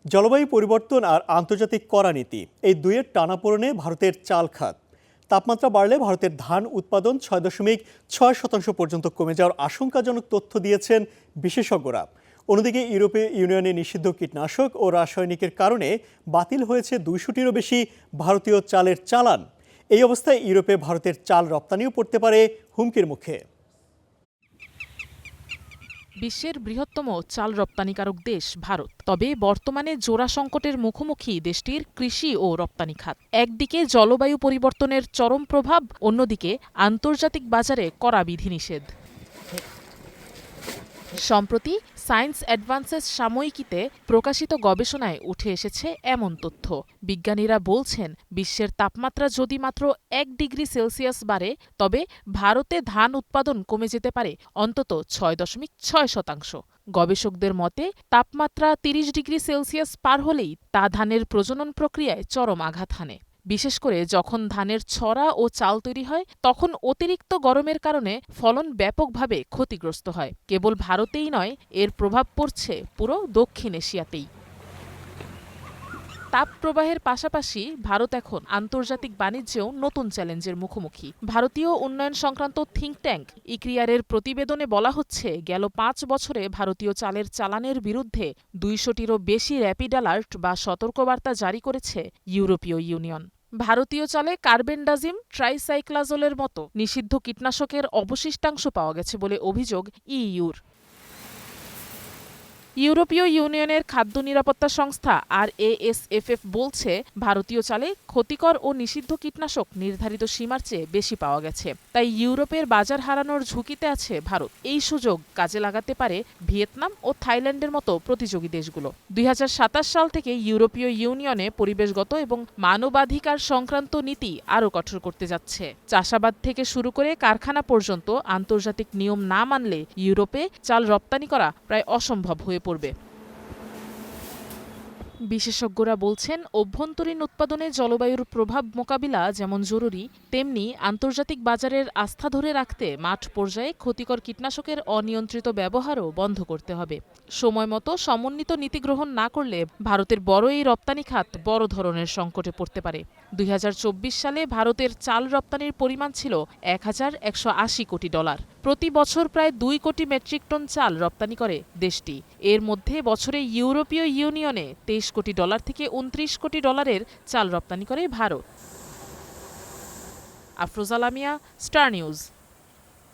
জলবায়ু পরিবর্তন আর আন্তর্জাতিক কড়া নীতি এই দুইয়ের টানাপোড়েনে ভারতের চাল খাত তাপমাত্রা বাড়লে ভারতের ধান উৎপাদন 6.6% পর্যন্ত কমে যাওয়ার আশঙ্কাজনক তথ্য দিয়েছেন বিশেষজ্ঞরা। অন্যদিকে ইউরোপীয় ইউনিয়নে নিষিদ্ধ কীটনাশক ও রাসায়নিকের কারণে বাতিল হয়েছে 200টিরও বেশি ভারতীয় চালের চালান। এই অবস্থায় ইউরোপে ভারতের চাল রপ্তানিও পড়তে পারে হুমকির মুখে। বিশ্বের বৃহত্তম চাল রপ্তানিকারক দেশ ভারত। তবে বর্তমানে জোড়া সংকটের মুখোমুখি দেশটির কৃষি ও রপ্তানি খাত। একদিকে জলবায়ু পরিবর্তনের চরম প্রভাব, অন্যদিকে আন্তর্জাতিক বাজারে কড়া বিধিনিষেধ। সম্প্রতি সায়েন্স অ্যাডভান্সেস সাময়িকীতে প্রকাশিত গবেষণায় উঠে এসেছে এমন তথ্য। বিজ্ঞানীরা বলছেন, বিশ্বের তাপমাত্রা যদি মাত্র 1 ডিগ্রি সেলসিয়াস বাড়ে, তবে ভারতে ধান উৎপাদন কমে যেতে পারে অন্তত 6.6%। গবেষকদের মতে, তাপমাত্রা 30 ডিগ্রি সেলসিয়াস পার হলেই তা ধানের প্রজনন প্রক্রিয়ায় চরম আঘাত হানে। বিশেষ করে যখন ধানের ছড়া ও চাল তৈরি হয়, তখন অতিরিক্ত গরমের কারণে ফলন ব্যাপকভাবে ক্ষতিগ্রস্ত হয়। কেবল ভারতেই নয়, এর প্রভাব পড়ছে পুরো দক্ষিণ এশিয়াতেই। তাপপ্রবাহের পাশাপাশি ভারত এখন আন্তর্জাতিক বাণিজ্যেও নতুন চ্যালেঞ্জের মুখোমুখি। ভারতীয় উন্নয়ন সংক্রান্ত থিঙ্ক ট্যাঙ্ক ইক্রিয়ারের প্রতিবেদনে বলা হচ্ছে, গেল 5 বছরে ভারতীয় চালের চালানের বিরুদ্ধে 200টিরও বেশি র্যাপিড অ্যালার্ট বা সতর্কবার্তা জারি করেছে ইউরোপীয় ইউনিয়ন। ভারতীয় চালে কার্বেন্ডাজিম, ট্রাইসাইক্লাজোলের মতো নিষিদ্ধ কীটনাশকের অবশিষ্টাংশ পাওয়া গেছে বলে অভিযোগ ইইউর। ইউরোপীয় ইউনিয়নের খাদ্য নিরাপত্তা সংস্থা RASFF বলছে, ভারতীয় চালে ক্ষতিকর ও নিষিদ্ধ কীটনাশক নির্ধারিত সীমার চেয়ে বেশি পাওয়া গেছে। তাই ইউরোপের বাজার হারানোর ঝুঁকিতে আছে ভারত। এই সুযোগ কাজে লাগাতে পারে ভিয়েতনাম ও থাইল্যান্ডের মতো প্রতিযোগী দেশগুলো। 2027 সাল থেকে ইউরোপীয় ইউনিয়নে পরিবেশগত এবং মানবাধিকার সংক্রান্ত নীতি আরও কঠোর করতে যাচ্ছে। চাষাবাদ থেকে শুরু করে কারখানা পর্যন্ত আন্তর্জাতিক নিয়ম না মানলে ইউরোপে চাল রপ্তানি করা প্রায় অসম্ভব হয়ে পড়বে। বিশেষজ্ঞরা বলছেন, অভ্যন্তরীণ উৎপাদনে জলবায়ুর প্রভাব মোকাবিলা যেমন জরুরি, তেমনি আন্তর্জাতিক বাজারের আস্থা ধরে রাখতে মাঠ পর্যায়ে ক্ষতিকর কীটনাশকের অনিয়ন্ত্রিত ব্যবহারও বন্ধ করতে হবে। সময়মতো সমন্বিত নীতি গ্রহণ না করলে ভারতের বড় এই রপ্তানি খাত বড় ধরনের সংকটে পড়তে পারে। 2024 সালে ভারতের চাল রপ্তানির পরিমাণ ছিল $1,180 কোটি। প্রতি বছর প্রায় 2 কোটি মেট্রিক টন চাল রপ্তানি করে দেশটি। এর মধ্যে বছরে ইউরোপীয় ইউনিয়নে $23 কোটি থেকে $29 কোটি চাল রপ্তানি করে ভারত। Afroza Lamia, star news.